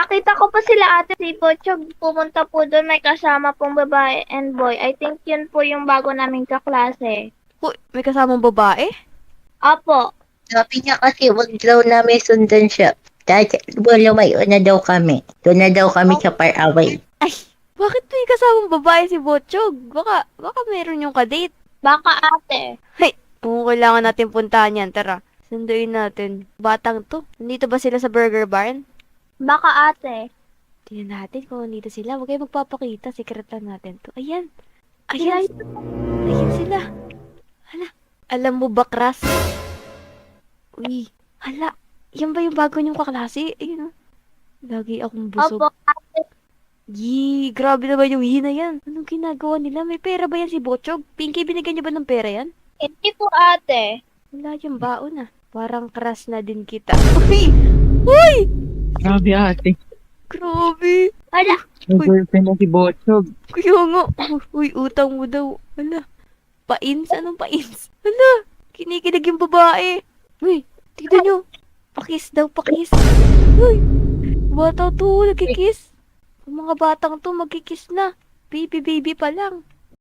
nakita ko pa sila ate si Pochog pumunta po doon may kasama pong babae and boy. I think yun po yung bago naming kaklase. Uy, may kasamang babae? Opo. Sabi niya kasi wag daw namin sundan siya. Dahil lumayo na daw kami. Doon na daw kami sa Paraway. Ay, bakit may kasamang babae si Botchog? Baka meron yung kadate. Baka ate. Hey, kung kailangan natin puntahan yan, tara. Sunduin natin. Batang to. Nandito ba sila sa Burger Barn? Baka ate. Tingnan natin kung nandito sila. Huwag kayo magpapakita. Secret lang natin to. Ayan. Sila Ayan. Ayan sila. Hala. Alam mo ba, Kras? Uy. Hala. Yan ba yung bago niyong kaklase? Ayun. Lagi akong busog. Opo ate. Yee, grabe naman yung hina yan. Anong ginagawa nila? May pera ba yan si Botchog? Pinky, binigyan niya ba ng pera yan? Hindi po ate. Wala yung baon ah. Parang crush na din kita. Uy! Uy! Grabe ate. Grabe! Hala. May girlfriend na si Botchog. Kaya nga. Uy, utang mo daw. Hala. Pains? Anong pains? Hala. Kinikilig yung babae. Uy, tignan nyo. Pakis daw, pakis. Uy, bata to, nagkikiss. Yung mga batang to, magkikiss na. Baby pa lang.